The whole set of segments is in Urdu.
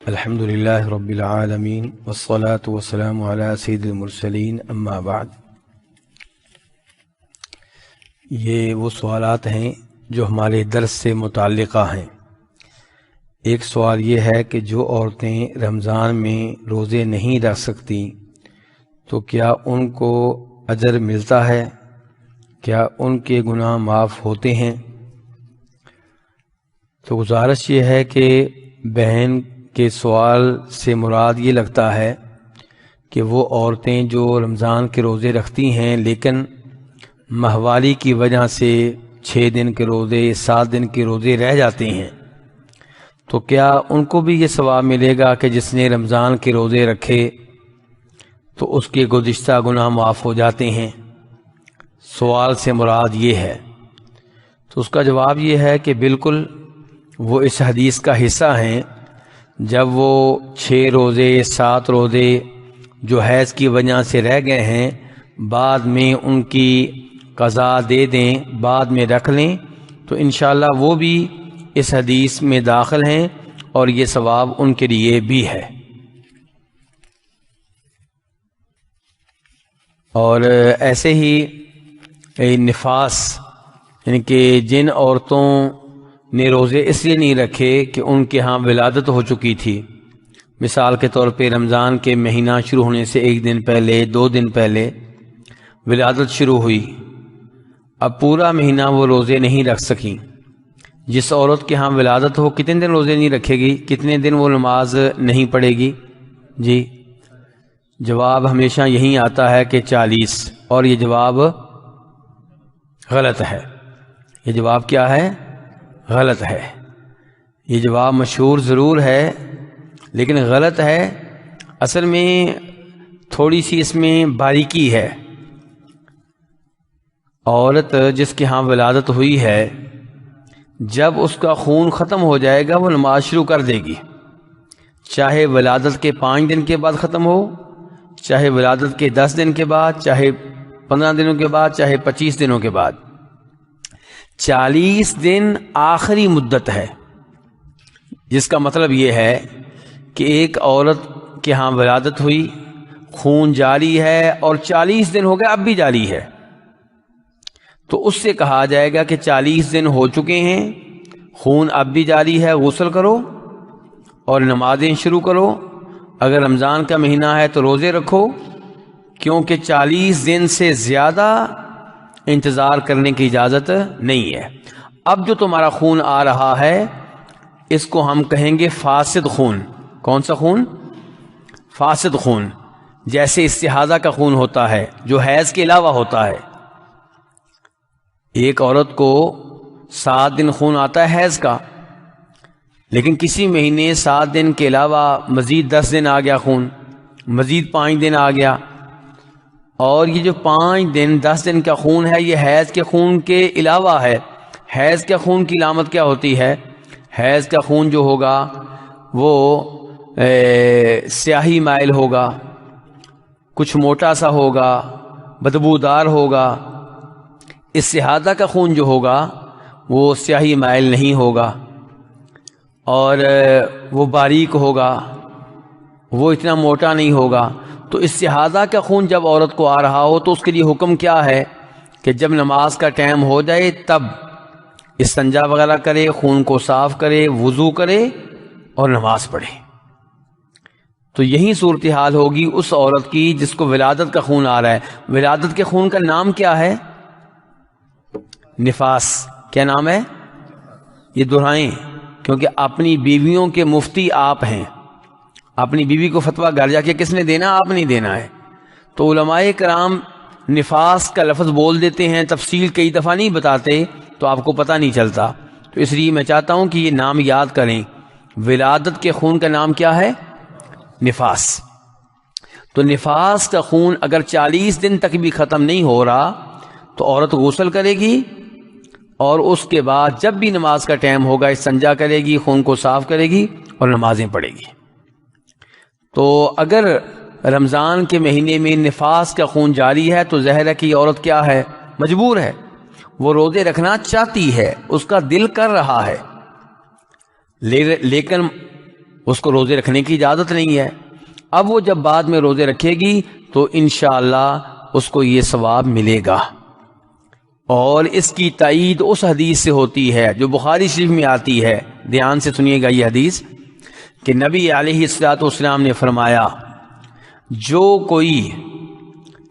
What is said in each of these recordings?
الحمد للہ رب العالمین والصلاة والسلام علی سید المرسلین اما بعد۔ یہ وہ سوالات ہیں جو ہمارے درس سے متعلقہ ہیں۔ ایک سوال یہ ہے کہ جو عورتیں رمضان میں روزے نہیں رکھ سکتی تو کیا ان کو اجر ملتا ہے؟ کیا ان کے گناہ معاف ہوتے ہیں؟ تو گزارش یہ ہے کہ بہن کے سوال سے مراد یہ لگتا ہے کہ وہ عورتیں جو رمضان کے روزے رکھتی ہیں لیکن ماہواری کی وجہ سے 6 دن کے روزے 7 دن کے روزے رہ جاتے ہیں، تو کیا ان کو بھی یہ ثواب ملے گا کہ جس نے رمضان کے روزے رکھے تو اس کے گزشتہ گناہ معاف ہو جاتے ہیں؟ سوال سے مراد یہ ہے۔ تو اس کا جواب یہ ہے کہ بالکل وہ اس حدیث کا حصہ ہیں۔ جب وہ 6 روزے 7 روزے جو حیض کی وجہ سے رہ گئے ہیں بعد میں ان کی قضا دے دیں، بعد میں رکھ لیں، تو انشاءاللہ وہ بھی اس حدیث میں داخل ہیں اور یہ ثواب ان کے لیے بھی ہے۔ اور ایسے ہی نفاس، یعنی کہ جن عورتوں نے روزے اس لیے نہیں رکھے کہ ان کے ہاں ولادت ہو چکی تھی، مثال کے طور پہ رمضان کے مہینہ شروع ہونے سے 1 دن پہلے 2 دن پہلے ولادت شروع ہوئی، اب پورا مہینہ وہ روزے نہیں رکھ سکیں۔ جس عورت کے ہاں ولادت ہو کتنے دن روزے نہیں رکھے گی؟ کتنے دن وہ نماز نہیں پڑھے گی؟ جی جواب ہمیشہ یہی آتا ہے کہ 40، اور یہ جواب غلط ہے۔ یہ جواب کیا ہے؟ غلط ہے۔ یہ جواب مشہور ضرور ہے لیکن غلط ہے۔ اصل میں تھوڑی سی اس میں باریکی ہے۔ عورت جس کے ہاں ولادت ہوئی ہے جب اس کا خون ختم ہو جائے گا وہ نماز شروع کر دے گی، چاہے ولادت کے 5 دن کے بعد ختم ہو، چاہے ولادت کے 10 دن کے بعد، چاہے 15 دنوں کے بعد، چاہے 25 دنوں کے بعد۔ 40 دن آخری مدت ہے، جس کا مطلب یہ ہے کہ ایک عورت کے ہاں ولادت ہوئی، خون جاری ہے اور 40 دن ہو گئے، اب بھی جاری ہے، تو اس سے کہا جائے گا کہ 40 دن ہو چکے ہیں، خون اب بھی جاری ہے، غسل کرو اور نمازیں شروع کرو۔ اگر رمضان کا مہینہ ہے تو روزے رکھو، کیونکہ 40 دن سے زیادہ انتظار کرنے کی اجازت نہیں ہے۔ اب جو تمہارا خون آ رہا ہے اس کو ہم کہیں گے فاسد خون۔ کون سا خون؟ فاسد خون، جیسے استحاضہ کا خون ہوتا ہے جو حیض کے علاوہ ہوتا ہے۔ ایک عورت کو 7 دن خون آتا ہے حیض کا، لیکن کسی مہینے 7 دن کے علاوہ مزید 10 دن آ گیا خون، مزید 5 دن آ گیا، اور یہ جو 5 دن 10 دن کا خون ہے یہ حیض کے خون کے علاوہ ہے۔ حیض کے خون کی علامت کیا ہوتی ہے؟ حیض کا خون جو ہوگا وہ سیاہی مائل ہوگا، کچھ موٹا سا ہوگا، بدبودار ہوگا۔ استحاضہ کا خون جو ہوگا وہ سیاہی مائل نہیں ہوگا اور وہ باریک ہوگا، وہ اتنا موٹا نہیں ہوگا۔ تو استحاضہ کا خون جب عورت کو آ رہا ہو تو اس کے لیے حکم کیا ہے کہ جب نماز کا ٹائم ہو جائے تب استنجا وغیرہ کرے، خون کو صاف کرے، وضو کرے اور نماز پڑھے۔ تو یہی صورتحال ہوگی اس عورت کی جس کو ولادت کا خون آ رہا ہے۔ ولادت کے خون کا نام کیا ہے؟ نفاس۔ کیا نام ہے؟ یہ دہرائیں کیونکہ اپنی بیویوں کے مفتی آپ ہیں۔ اپنی بیوی کو فتویٰ گھر جا کے کس نے دینا؟ آپ نہیں دینا ہے۔ تو علماء کرام نفاس کا لفظ بول دیتے ہیں، تفصیل کئی دفعہ نہیں بتاتے تو آپ کو پتہ نہیں چلتا، تو اس لیے میں چاہتا ہوں کہ یہ نام یاد کریں۔ ولادت کے خون کا نام کیا ہے؟ نفاس۔ تو نفاس کا خون اگر 40 دن تک بھی ختم نہیں ہو رہا تو عورت غسل کرے گی اور اس کے بعد جب بھی نماز کا ٹائم ہوگا استنجا کرے گی، خون کو صاف کرے گی اور نمازیں پڑھے گی۔ تو اگر رمضان کے مہینے میں نفاس کا خون جاری ہے تو ظاہر ہے کہ یہ عورت کیا ہے؟ مجبور ہے، وہ روزے رکھنا چاہتی ہے، اس کا دل کر رہا ہے، لیکن اس کو روزے رکھنے کی اجازت نہیں ہے۔ اب وہ جب بعد میں روزے رکھے گی تو انشاءاللہ اس کو یہ ثواب ملے گا۔ اور اس کی تائید اس حدیث سے ہوتی ہے جو بخاری شریف میں آتی ہے، دھیان سے سنیے گا یہ حدیث، کہ نبی علیہ الصلوۃ والسلام نے فرمایا جو کوئی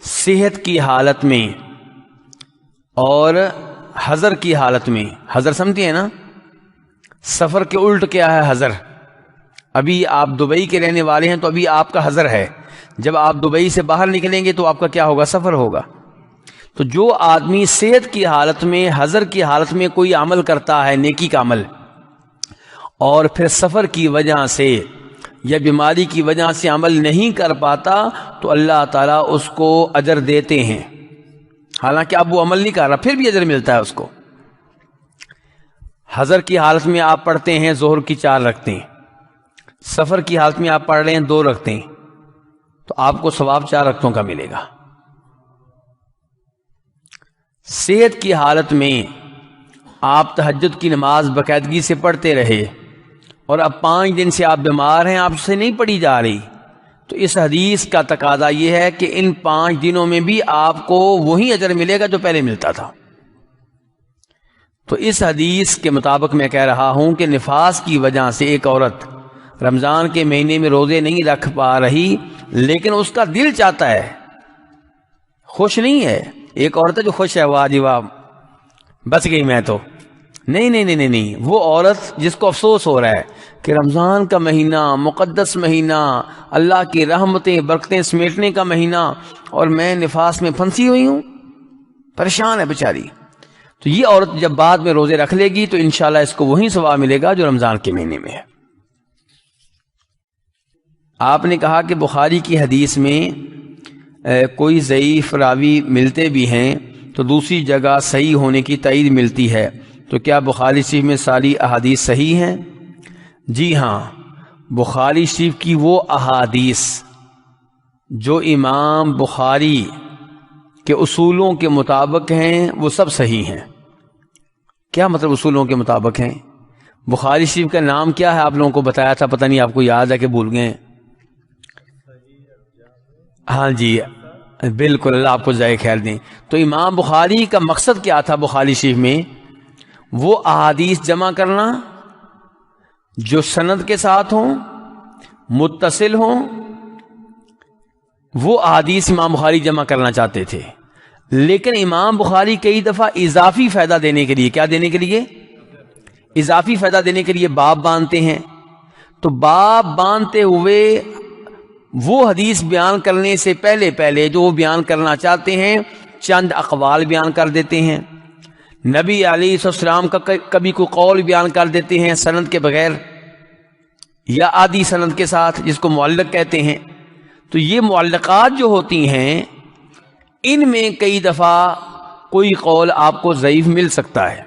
صحت کی حالت میں اور حضر کی حالت میں، حضر سمجھتے ہیں نا، سفر کے الٹ کیا ہے حضر؟ ابھی آپ دبئی کے رہنے والے ہیں تو ابھی آپ کا حضر ہے، جب آپ دبئی سے باہر نکلیں گے تو آپ کا کیا ہوگا؟ سفر ہوگا۔ تو جو آدمی صحت کی حالت میں، حضر کی حالت میں کوئی عمل کرتا ہے، نیکی کا عمل، اور پھر سفر کی وجہ سے یا بیماری کی وجہ سے عمل نہیں کر پاتا تو اللہ تعالیٰ اس کو اجر دیتے ہیں، حالانکہ اب وہ عمل نہیں کر رہا پھر بھی اجر ملتا ہے اس کو۔ حضر کی حالت میں آپ پڑھتے ہیں ظہر کی 4 رکعتیں، سفر کی حالت میں آپ پڑھ رہے ہیں 2 رکعتیں، تو آپ کو ثواب 4 رکعتوں کا ملے گا۔ صحت کی حالت میں آپ تہجد کی نماز باقاعدگی سے پڑھتے رہے اور اب 5 دن سے آپ بیمار ہیں، آپ سے نہیں پڑھی جا رہی، تو اس حدیث کا تقاضا یہ ہے کہ ان 5 دنوں میں بھی آپ کو وہی اجر ملے گا جو پہلے ملتا تھا۔ تو اس حدیث کے مطابق میں کہہ رہا ہوں کہ نفاس کی وجہ سے ایک عورت رمضان کے مہینے میں روزے نہیں رکھ پا رہی لیکن اس کا دل چاہتا ہے، خوش نہیں ہے، ایک عورت ہے جو خوش ہے، واہ جی واہ بچ گئی میں تو، نہیں، وہ عورت جس کو افسوس ہو رہا ہے کہ رمضان کا مہینہ، مقدس مہینہ، اللہ کی رحمتیں برکتیں سمیٹنے کا مہینہ، اور میں نفاس میں پھنسی ہوئی ہوں، پریشان ہے بیچاری۔ تو یہ عورت جب بعد میں روزے رکھ لے گی تو انشاءاللہ اس کو وہی ثواب ملے گا جو رمضان کے مہینے میں ہے۔ آپ نے کہا کہ بخاری کی حدیث میں کوئی ضعیف راوی ملتے بھی ہیں تو دوسری جگہ صحیح ہونے کی تائید ملتی ہے، تو کیا بخاری شریف میں ساری احادیث صحیح ہیں؟ جی ہاں، بخاری شریف کی وہ احادیث جو امام بخاری کے اصولوں کے مطابق ہیں وہ سب صحیح ہیں۔ کیا مطلب اصولوں کے مطابق ہیں؟ بخاری شریف کا نام کیا ہے؟ آپ لوگوں کو بتایا تھا، پتہ نہیں آپ کو یاد ہے کہ بھول گئے؟ ہاں جی بالکل، اللہ آپ کو جزائے خیر دیں۔ تو امام بخاری کا مقصد کیا تھا بخاری شریف میں؟ وہ احادیث جمع کرنا جو سند کے ساتھ ہوں، متصل ہوں، وہ احادیث امام بخاری جمع کرنا چاہتے تھے۔ لیکن امام بخاری کئی دفعہ اضافی فائدہ دینے کے لیے، کیا دینے کے لیے؟ اضافی فائدہ دینے کے لیے باب باندھتے ہیں، تو باب باندھتے ہوئے وہ حدیث بیان کرنے سے پہلے جو وہ بیان کرنا چاہتے ہیں چند اقوال بیان کر دیتے ہیں، نبی علیہ السلام کا کبھی کوئی قول بیان کر دیتے ہیں سند کے بغیر یا آدھی سند کے ساتھ، جس کو معلق کہتے ہیں۔ تو یہ معلقات جو ہوتی ہیں ان میں کئی دفعہ کوئی قول آپ کو ضعیف مل سکتا ہے،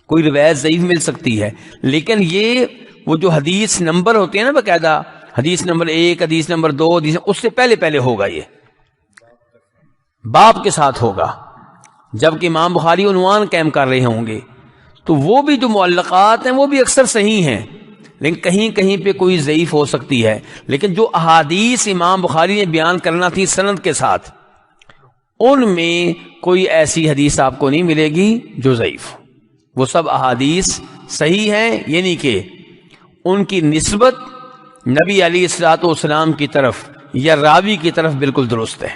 کوئی روایت ضعیف مل سکتی ہے، لیکن یہ وہ جو حدیث نمبر ہوتے ہیں نا باقاعدہ، حدیث نمبر 1، حدیث نمبر 2، اس سے پہلے ہوگا، یہ باب کے ساتھ ہوگا، جبکہ امام بخاری عنوان قائم کر رہے ہوں گے۔ تو وہ بھی جو معلقات ہیں وہ بھی اکثر صحیح ہیں، لیکن کہیں پہ کوئی ضعیف ہو سکتی ہے، لیکن جو احادیث امام بخاری نے بیان کرنا تھی سند کے ساتھ، ان میں کوئی ایسی حدیث آپ کو نہیں ملے گی جو ضعیف، وہ سب احادیث صحیح ہیں، یعنی کہ ان کی نسبت نبی علیہ الصلوۃ والسلام کی طرف یا راوی کی طرف بالکل درست ہے۔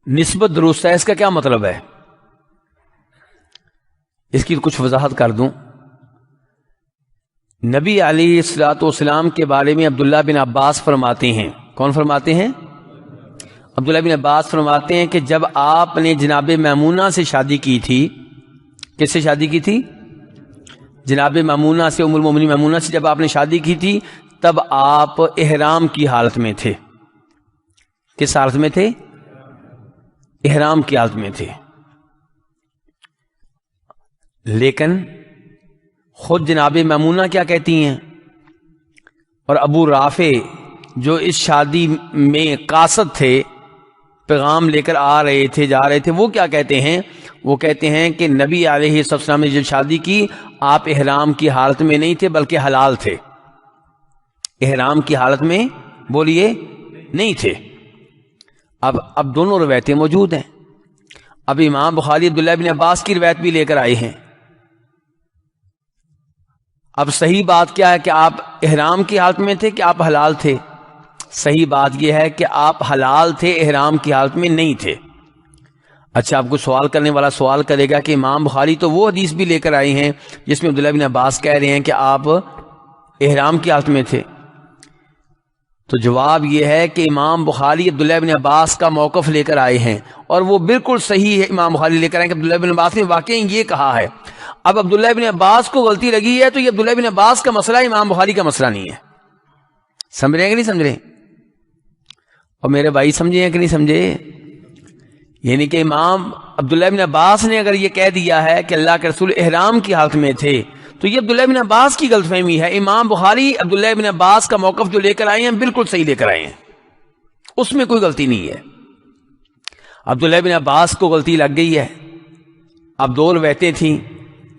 نسبت درست ہے، اس کا کیا مطلب ہے؟ اس کی کچھ وضاحت کر دوں۔ نبی علیہ الصلوۃ والسلام کے بارے میں عبداللہ بن عباس فرماتے ہیں، کون فرماتے ہیں؟ عبداللہ بن عباس فرماتے ہیں کہ جب آپ نے جناب میمونہ سے شادی کی تھی، کس سے شادی کی تھی؟ جناب میمونہ سے، ام المومنین میمونہ سے جب آپ نے شادی کی تھی تب آپ احرام کی حالت میں تھے۔ کس حالت میں تھے؟ احرام کی حالت میں تھے۔ لیکن خود جناب میمونہ کیا کہتی ہیں، اور ابو رافع جو اس شادی میں قاصد تھے، پیغام لے کر آ رہے تھے، جا رہے تھے، وہ کیا کہتے ہیں؟ وہ کہتے ہیں کہ نبی علیہ السلام نے جب شادی کی آپ احرام کی حالت میں نہیں تھے بلکہ حلال تھے، احرام کی حالت میں بولیے نہیں تھے۔ اب دونوں روایتیں موجود ہیں۔ اب امام بخاری عبداللہ بن عباس کی روایت بھی لے کر آئے ہیں۔ اب صحیح بات کیا ہے کہ آپ احرام کی حالت میں تھے کہ آپ حلال تھے؟ صحیح بات یہ ہے کہ آپ حلال تھے، احرام کی حالت میں نہیں تھے۔ اچھا، آپ کو سوال کرنے والا سوال کرے گا کہ امام بخاری تو وہ حدیث بھی لے کر آئے ہیں جس میں عبداللہ بن عباس کہہ رہے ہیں کہ آپ احرام کی حالت میں تھے۔ تو جواب یہ ہے کہ امام بخاری عبداللہ بن عباس کا موقف لے کر آئے ہیں، اور وہ بالکل صحیح ہے۔ امام بخاری لے کر آئے کہ عبداللہ بن عباس نے واقعی یہ کہا ہے۔ اب عبداللہ بن عباس کو غلطی لگی ہے تو یہ عبداللہ بن عباس کا مسئلہ، امام بخاری کا مسئلہ نہیں ہے۔ سمجھ رہے ہیں کہ نہیں سمجھ رہے؟ اور میرے بھائی سمجھے ہیں کہ نہیں سمجھے؟ یعنی کہ امام عبداللہ بن عباس نے اگر یہ کہہ دیا ہے کہ اللہ کے رسول احرام کی حالت میں تھے تو یہ عبداللہ بن عباس کی غلط فہمی ہے۔ امام بخاری عبداللہ بن عباس کا موقف جو لے کر آئے ہیں بالکل صحیح لے کر آئے ہیں، اس میں کوئی غلطی نہیں ہے۔ عبداللہ بن عباس کو غلطی لگ گئی ہے۔ اب دو روایتیں تھیں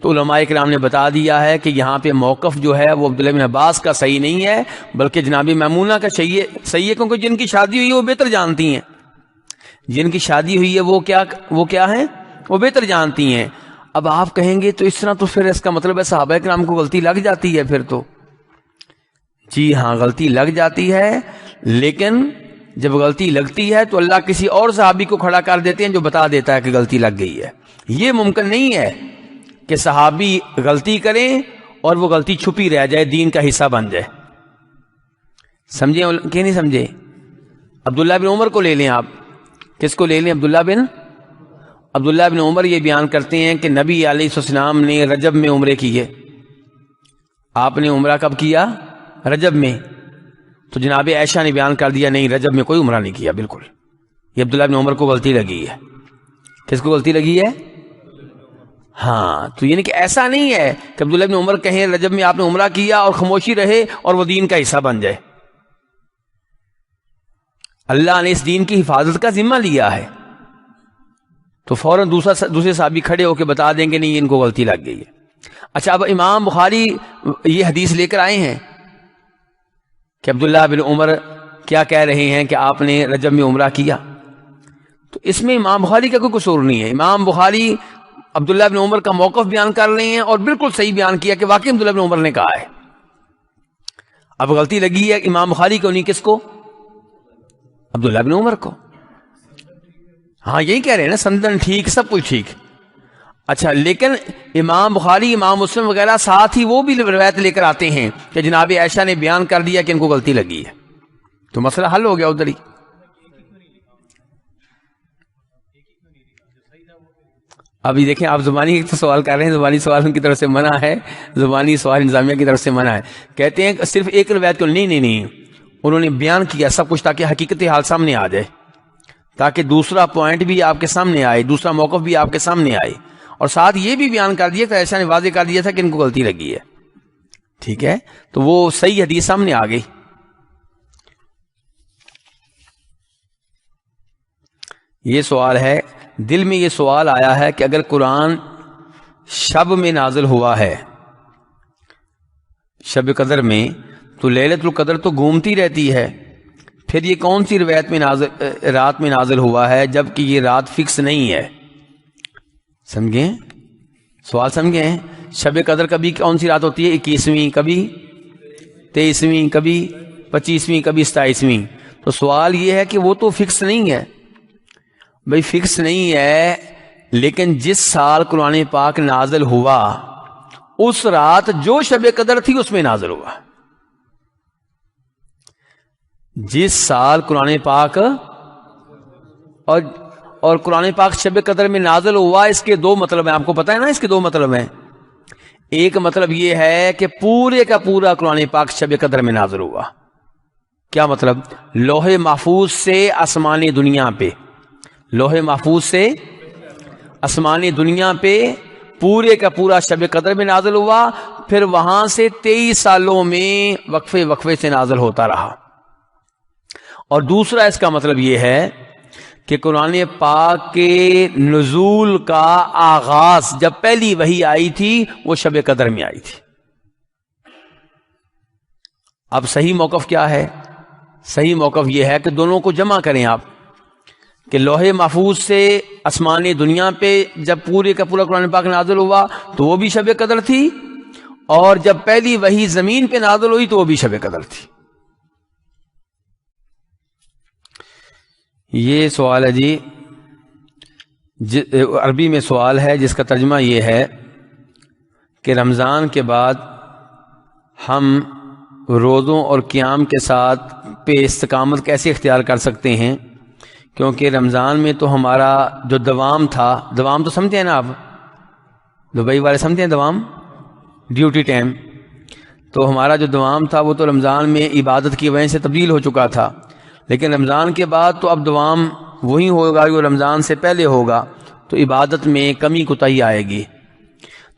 تو علماء کرام نے بتا دیا ہے کہ یہاں پہ موقف جو ہے وہ عبداللہ بن عباس کا صحیح نہیں ہے بلکہ جناب میمونہ کا صحیح ہے، کیونکہ جن کی شادی ہوئی ہے وہ بہتر جانتی ہیں، جن کی شادی ہوئی ہے وہ کیا ہیں، وہ بہتر جانتی ہیں۔ اب آپ کہیں گے تو اس طرح تو پھر اس کا مطلب ہے صحابہ کرام کو غلطی لگ جاتی ہے پھر تو۔ جی ہاں، غلطی لگ جاتی ہے، لیکن جب غلطی لگتی ہے تو اللہ کسی اور صحابی کو کھڑا کر دیتے ہیں جو بتا دیتا ہے کہ غلطی لگ گئی ہے۔ یہ ممکن نہیں ہے کہ صحابی غلطی کریں اور وہ غلطی چھپی رہ جائے، دین کا حصہ بن جائے۔ سمجھے کہ نہیں سمجھے؟ عبداللہ بن عمر کو لے لیں آپ۔ کس کو لے لیں؟ عبداللہ بن عمر یہ بیان کرتے ہیں کہ نبی علیہ السلام نے رجب میں عمرے کیے۔ آپ نے عمرہ کب کیا؟ رجب میں۔ تو جناب عائشہ نے بیان کر دیا نہیں، رجب میں کوئی عمرہ نہیں کیا بالکل۔ یہ عبداللہ بن عمر کو غلطی لگی ہے۔ کس کو غلطی لگی ہے؟ ہاں، تو یعنی کہ ایسا نہیں ہے کہ عبداللہ بن عمر کہیں رجب میں آپ نے عمرہ کیا اور خاموشی رہے اور وہ دین کا حصہ بن جائے۔ اللہ نے اس دین کی حفاظت کا ذمہ لیا ہے تو فوراً دوسرے صحابی کھڑے ہو کے بتا دیں گے نہیں ان کو غلطی لگ گئی ہے۔ اچھا، اب امام بخاری یہ حدیث لے کر آئے ہیں کہ عبداللہ بن عمر کیا کہہ رہے ہیں کہ آپ نے رجب میں عمرہ کیا، تو اس میں امام بخاری کا کوئی قصور نہیں ہے۔ امام بخاری عبداللہ بن عمر کا موقف بیان کر رہے ہیں اور بالکل صحیح بیان کیا کہ واقعی عبداللہ بن عمر نے کہا ہے۔ اب غلطی لگی ہے امام بخاری کو نہیں، کس کو؟ عبداللہ بن عمر کو۔ ہاں، یہی کہہ رہے ہیں نا، سندن ٹھیک، سب کچھ ٹھیک۔ اچھا، لیکن امام بخاری، امام مسلم وغیرہ ساتھ ہی وہ بھی روایت لے کر آتے ہیں کہ جناب عائشہ نے بیان کر دیا کہ ان کو غلطی لگی ہے، تو مسئلہ حل ہو گیا ادھر ہی۔ ابھی دیکھیں، آپ زبانی ایک تو سوال کر رہے ہیں، زبانی سوال ان کی طرف سے منع ہے، زبانی سوال انتظامیہ کی طرف سے منع ہے۔ کہتے ہیں کہ صرف ایک روایت کو نہیں، انہوں نے بیان کیا سب کچھ تاکہ حقیقت حال سامنے آ جائے، تاکہ دوسرا پوائنٹ بھی آپ کے سامنے آئے، دوسرا موقف بھی آپ کے سامنے آئے، اور ساتھ یہ بھی بیان کر دیا کہ ایسا نے واضح کر دیا تھا کہ ان کو غلطی لگی ہے۔ ٹھیک ہے، تو وہ صحیح حدیث سامنے آ گئی۔ یہ سوال ہے، دل میں یہ سوال آیا ہے کہ اگر قرآن شب میں نازل ہوا ہے، شب قدر میں، تو لیلۃ القدر تو گھومتی رہتی ہے، پھر یہ کون سی روایت میں رات میں نازل ہوا ہے جبکہ یہ رات فکس نہیں ہے؟ سمجھیں سوال؟ سمجھیں، شب قدر کبھی کون سی رات ہوتی ہے؟ 21ویں، کبھی 23ویں، کبھی 25ویں، کبھی 27ویں۔ تو سوال یہ ہے کہ وہ تو فکس نہیں ہے۔ بھئی فکس نہیں ہے، لیکن جس سال قرآن پاک نازل ہوا اس رات جو شب قدر تھی اس میں نازل ہوا۔ جس سال قرآن پاک اور قرآن پاک شب قدر میں نازل ہوا، اس کے دو مطلب ہیں، آپ کو پتہ ہے نا اس کے دو مطلب ہیں۔ ایک مطلب یہ ہے کہ پورے کا پورا قرآن پاک شب قدر میں نازل ہوا۔ کیا مطلب؟ لوح محفوظ سے آسمانی دنیا پہ، لوح محفوظ سے آسمانی دنیا پہ پورے کا پورا شب قدر میں نازل ہوا، پھر وہاں سے 23 سالوں میں وقفے سے نازل ہوتا رہا۔ اور دوسرا اس کا مطلب یہ ہے کہ قرآن پاک کے نزول کا آغاز جب پہلی وحی آئی تھی وہ شب قدر میں آئی تھی۔ اب صحیح موقف کیا ہے؟ صحیح موقف یہ ہے کہ دونوں کو جمع کریں آپ، کہ لوح محفوظ سے آسمان دنیا پہ جب پورے کا پورا قرآن پاک نازل ہوا تو وہ بھی شب قدر تھی، اور جب پہلی وحی زمین پہ نازل ہوئی تو وہ بھی شب قدر تھی۔ یہ سوال ہے جی، عربی میں سوال ہے جس کا ترجمہ یہ ہے کہ رمضان کے بعد ہم روزوں اور قیام کے ساتھ پہ استقامت کیسے اختیار کر سکتے ہیں، کیونکہ رمضان میں تو ہمارا جو دوام تھا، دوام تو سمجھتے ہیں نا آپ، دبئی والے سمجھتے ہیں دوام، ڈیوٹی ٹائم، تو ہمارا جو دوام تھا وہ تو رمضان میں عبادت کی وجہ سے تبدیل ہو چکا تھا، لیکن رمضان کے بعد تو اب دوام وہی ہوگا جو رمضان سے پہلے ہوگا، تو عبادت میں کمی کوتاہی آئے گی۔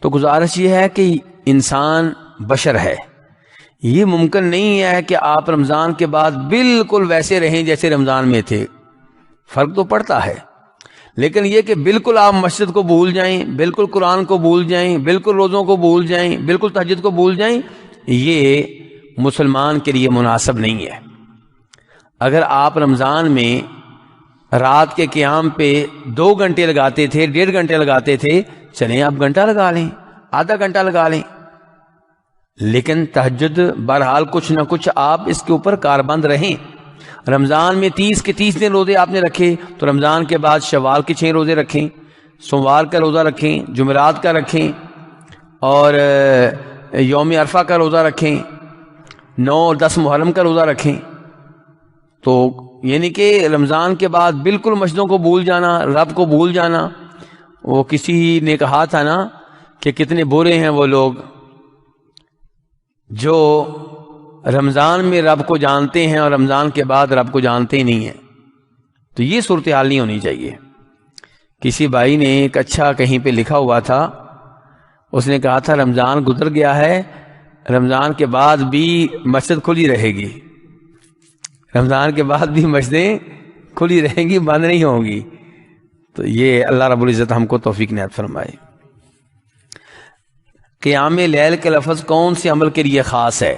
تو گزارش یہ ہے کہ انسان بشر ہے، یہ ممکن نہیں ہے کہ آپ رمضان کے بعد بالکل ویسے رہیں جیسے رمضان میں تھے، فرق تو پڑتا ہے، لیکن یہ کہ بالکل آپ مسجد کو بھول جائیں، بالکل قرآن کو بھول جائیں، بالکل روزوں کو بھول جائیں، بالکل تہجد کو بھول جائیں، یہ مسلمان کے لیے مناسب نہیں ہے۔ اگر آپ رمضان میں رات کے قیام پہ 2 گھنٹے لگاتے تھے، 1.5 گھنٹے لگاتے تھے، چلیں آپ گھنٹہ لگا لیں، آدھا گھنٹہ لگا لیں، لیکن تہجد بہرحال کچھ نہ کچھ آپ اس کے اوپر کاربند رہیں۔ رمضان میں 30 کے 30 دن روزے آپ نے رکھے، تو رمضان کے بعد شوال کے 6 روزے رکھیں، سوموار کا روزہ رکھیں، جمعرات کا رکھیں، اور یوم عرفہ کا روزہ رکھیں، 9 اور 10 محرم کا روزہ رکھیں۔ تو یعنی کہ رمضان کے بعد بالکل مسجدوں کو بھول جانا، رب کو بھول جانا، وہ کسی نے کہا تھا نا کہ کتنے برے ہیں وہ لوگ جو رمضان میں رب کو جانتے ہیں اور رمضان کے بعد رب کو جانتے ہی نہیں ہیں۔ تو یہ صورتحال نہیں ہونی چاہیے۔ کسی بھائی نے ایک اچھا کہیں پہ لکھا ہوا تھا، اس نے کہا تھا رمضان گزر گیا ہے، رمضان کے بعد بھی مسجد کھلی رہے گی، رمضان کے بعد بھی مسجدیں کھلی رہیں گی، بند نہیں ہوں گی۔ تو یہ اللہ رب العزت ہم کو توفیق عنایت فرمائے۔ قیام لیل کا لفظ کون سے عمل کے لیے خاص ہے؟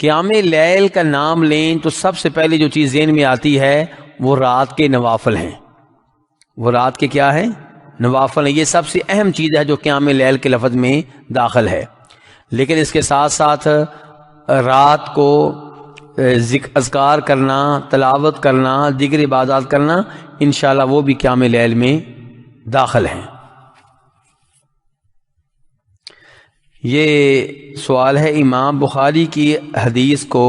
قیام لیل کا نام لیں تو سب سے پہلے جو چیز ذہن میں آتی ہے وہ رات کے نوافل ہیں۔ وہ رات کے کیا ہے؟ نوافل ہیں۔ یہ سب سے اہم چیز ہے جو قیام لیل کے لفظ میں داخل ہے، لیکن اس کے ساتھ ساتھ رات کو اذکار کرنا، تلاوت کرنا، دیگر عبادات کرنا، انشاءاللہ وہ بھی قیام لیل میں داخل ہیں۔ یہ سوال ہے، امام بخاری کی حدیث کو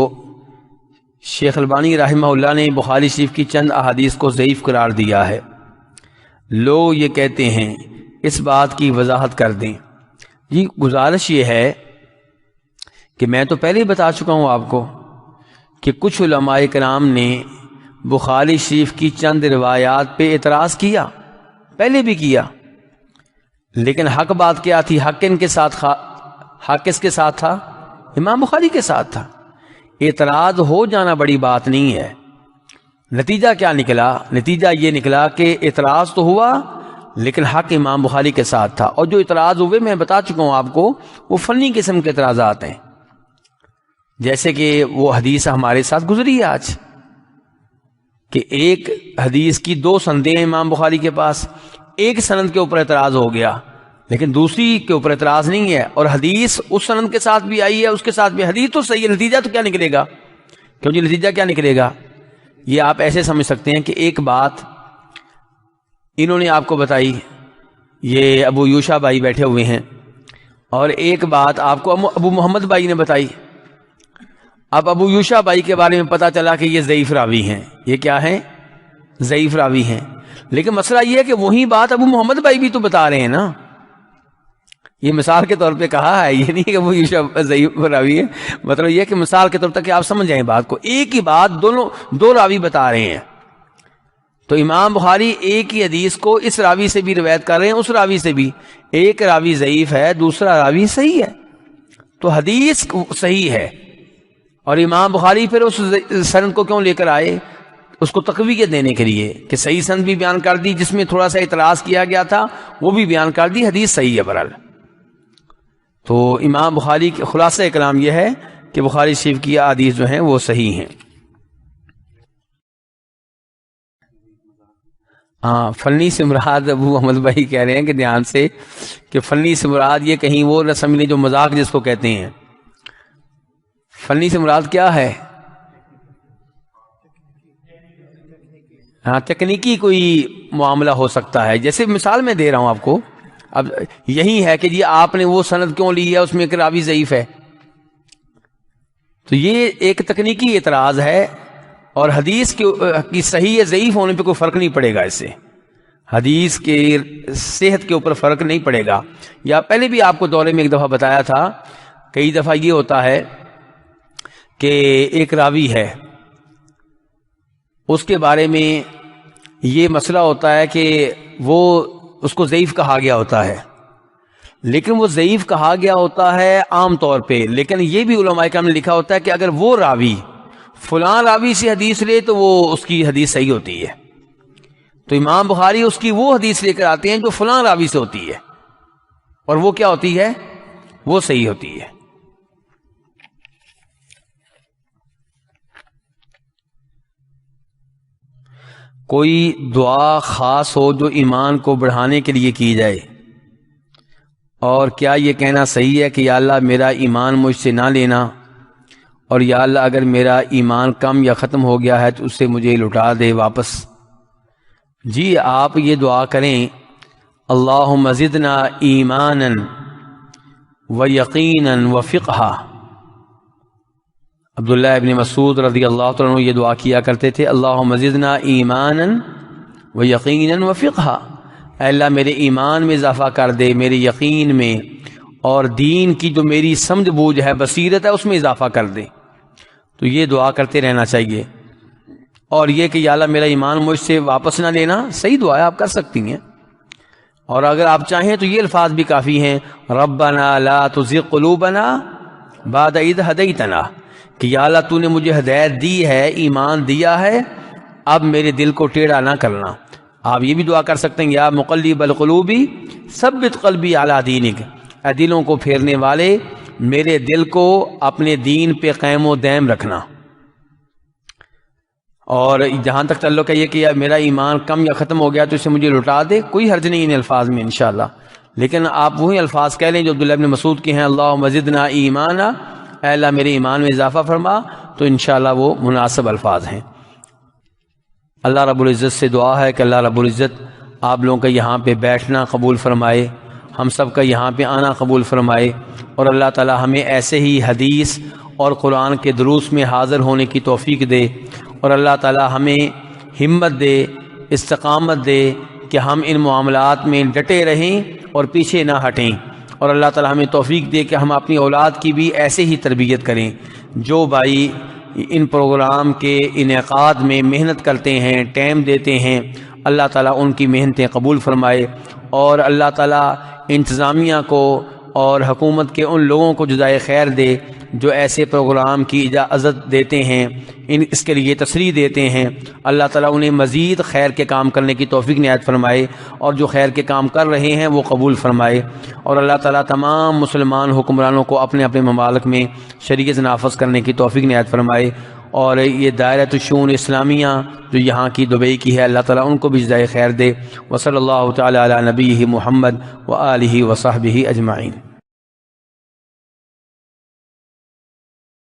شیخ البانی رحمہ اللہ نے بخاری شریف کی چند احادیث کو ضعیف قرار دیا ہے، لوگ یہ کہتے ہیں، اس بات کی وضاحت کر دیں۔ جی گزارش یہ ہے کہ میں تو پہلے ہی بتا چکا ہوں آپ کو کہ کچھ علماء کرام نے بخاری شریف کی چند روایات پہ اعتراض کیا، پہلے بھی کیا، لیکن حق بات کیا تھی؟ حق ان کے ساتھ، حق کس کے ساتھ تھا؟ امام بخاری کے ساتھ تھا۔ اعتراض ہو جانا بڑی بات نہیں ہے۔ نتیجہ کیا نکلا؟ نتیجہ یہ نکلا کہ اعتراض تو ہوا لیکن حق امام بخاری کے ساتھ تھا، اور جو اعتراض ہوئے میں بتا چکا ہوں آپ کو، وہ فنی قسم کے اعتراضات ہیں، جیسے کہ وہ حدیث ہمارے ساتھ گزری ہے آج کہ ایک حدیث کی 2 سندیں ہیں امام بخاری کے پاس، ایک سند کے اوپر اعتراض ہو گیا لیکن دوسری کے اوپر اعتراض نہیں ہے، اور حدیث اس سند کے ساتھ بھی آئی ہے، اس کے ساتھ بھی حدیث تو صحیح ہے، نتیجہ تو کیا نکلے گا؟ کیوں جی نتیجہ کیا نکلے گا؟ یہ آپ ایسے سمجھ سکتے ہیں کہ ایک بات انہوں نے آپ کو بتائی، یہ ابو یوشا بھائی بیٹھے ہوئے ہیں، اور ایک بات آپ کو ابو محمد بھائی نے بتائی۔ اب ابو یوشا بھائی کے بارے میں پتا چلا کہ یہ ضعیف راوی ہیں، یہ کیا ہیں؟ ضعیف راوی ہیں، لیکن مسئلہ یہ ہے کہ وہی بات ابو محمد بھائی بھی تو بتا رہے ہیں نا۔ یہ مثال کے طور پہ کہا ہے، یہ نہیں کہ ابو یوشا ضعیف راوی ہے، مطلب یہ کہ مثال کے طور تک کہ آپ سمجھ جائیں بات کو، ایک ہی بات دو راوی بتا رہے ہیں۔ تو امام بخاری ایک ہی حدیث کو اس راوی سے بھی روایت کر رہے ہیں، اس راوی سے بھی، ایک راوی ضعیف ہے، دوسرا راوی صحیح ہے، تو حدیث صحیح ہے، اور امام بخاری پھر اس سند کو کیوں لے کر آئے؟ اس کو تقویت دینے کے لیے کہ صحیح سند بھی بیان کر دی، جس میں تھوڑا سا اعتراض کیا گیا تھا وہ بھی بیان کر دی، حدیث صحیح ہے برحال۔ تو امام بخاری کے خلاصہ کلام یہ ہے کہ بخاری شریف کی احادیث جو ہیں وہ صحیح ہیں۔ ہاں، فنی سے مراد ابو احمد بھائی کہہ رہے ہیں کہ دھیان سے، کہ فنی سے مراد یہ کہیں وہ نہ سمجھیں جو مذاق جس کو کہتے ہیں۔ فنی سے مراد کیا ہے؟ ہاں، تکنیکی کوئی معاملہ ہو سکتا ہے، جیسے مثال میں دے رہا ہوں آپ کو۔ اب یہی ہے کہ جی آپ نے وہ سند کیوں لی ہے، اس میں ایک راوی ضعیف ہے، تو یہ ایک تکنیکی اعتراض ہے، اور حدیث کی صحیح یا ضعیف ہونے پہ کوئی فرق نہیں پڑے گا، اس سے حدیث کی صحت کے اوپر فرق نہیں پڑے گا۔ یا پہلے بھی آپ کو دورے میں ایک دفعہ بتایا تھا، کئی دفعہ یہ ہوتا ہے کہ ایک راوی ہے، اس کے بارے میں یہ مسئلہ ہوتا ہے کہ وہ اس کو ضعیف کہا گیا ہوتا ہے، لیکن وہ ضعیف کہا گیا ہوتا ہے عام طور پہ، لیکن یہ بھی علماء کرام نے لکھا ہوتا ہے کہ اگر وہ راوی فلاں راوی سے حدیث لے تو وہ اس کی حدیث صحیح ہوتی ہے۔ تو امام بخاری اس کی وہ حدیث لے کر آتے ہیں جو فلاں راوی سے ہوتی ہے، اور وہ کیا ہوتی ہے؟ وہ صحیح ہوتی ہے۔ کوئی دعا خاص ہو جو ایمان کو بڑھانے کے لیے کی جائے، اور کیا یہ کہنا صحیح ہے کہ یا اللہ میرا ایمان مجھ سے نہ لینا، اور یا اللہ اگر میرا ایمان کم یا ختم ہو گیا ہے تو اس سے مجھے لوٹا دے واپس؟ جی آپ یہ دعا کریں، اللہم زدنا ایمانا و یقینا و فقہا۔ عبداللہ ابن مسعود رضی اللہ عنہ یہ دعا کیا کرتے تھے، اللہم زدنا ایمانا و یقینا و فقہا، اے اللہ میرے ایمان میں اضافہ کر دے، میرے یقین میں، اور دین کی جو میری سمجھ بوجھ ہے، بصیرت ہے، اس میں اضافہ کر دے۔ تو یہ دعا کرتے رہنا چاہیے۔ اور یہ کہ یا اللہ میرا ایمان مجھ سے واپس نہ لینا، صحیح دعا ہے، آپ کر سکتی ہیں۔ اور اگر آپ چاہیں تو یہ الفاظ بھی کافی ہیں، ربنا لا تزغ قلوبنا بعد اذ ہدیتنا، کہ یا اللہ تو نے مجھے ہدایت دی ہے، ایمان دیا ہے، اب میرے دل کو ٹیڑھا نہ کرنا۔ آپ یہ بھی دعا کر سکتے ہیں، یا مقلب القلوب ثبت قلبی علی دینک، اے دلوں کو پھیرنے والے میرے دل کو اپنے دین پہ قائم و دائم رکھنا۔ اور جہاں تک تعلق ہے یہ کہ میرا ایمان کم یا ختم ہو گیا تو اسے مجھے لوٹا دے، کوئی حرج نہیں ان الفاظ میں انشاءاللہ، لیکن آپ وہی الفاظ کہہ لیں جو عبداللہ ابن مسعود کے ہیں، اللہم زدنا ایمانا، اے اللہ میرے ایمان میں اضافہ فرما، تو انشاءاللہ وہ مناسب الفاظ ہیں۔ اللہ رب العزت سے دعا ہے کہ اللہ رب العزت آپ لوگوں کا یہاں پہ بیٹھنا قبول فرمائے، ہم سب کا یہاں پہ آنا قبول فرمائے، اور اللہ تعالی ہمیں ایسے ہی حدیث اور قرآن کے دروس میں حاضر ہونے کی توفیق دے، اور اللہ تعالی ہمیں ہمت دے، استقامت دے کہ ہم ان معاملات میں ڈٹے رہیں اور پیچھے نہ ہٹیں، اور اللہ تعالی ہمیں توفیق دے کہ ہم اپنی اولاد کی بھی ایسے ہی تربیت کریں۔ جو بھائی ان پروگرام کے انعقاد میں محنت کرتے ہیں، ٹائم دیتے ہیں، اللہ تعالیٰ ان کی محنتیں قبول فرمائے، اور اللہ تعالیٰ انتظامیہ کو اور حکومت کے ان لوگوں کو جزائے خیر دے جو ایسے پروگرام کی اجازت دیتے ہیں، اس کے لیے تصریح دیتے ہیں۔ اللہ تعالیٰ انہیں مزید خیر کے کام کرنے کی توفیق عنایت فرمائے، اور جو خیر کے کام کر رہے ہیں وہ قبول فرمائے، اور اللہ تعالیٰ تمام مسلمان حکمرانوں کو اپنے اپنے ممالک میں شریعت نافذ کرنے کی توفیق عنایت فرمائے، اور یہ دائرۃ الشؤون اسلامیہ جو یہاں کی دبئی کی ہے، اللہ تعالیٰ ان کو بھی جزائے خیر دے۔ وصلی اللہ تعالیٰ علی نبیہ محمد وآلہ وصحبہ اجمعین۔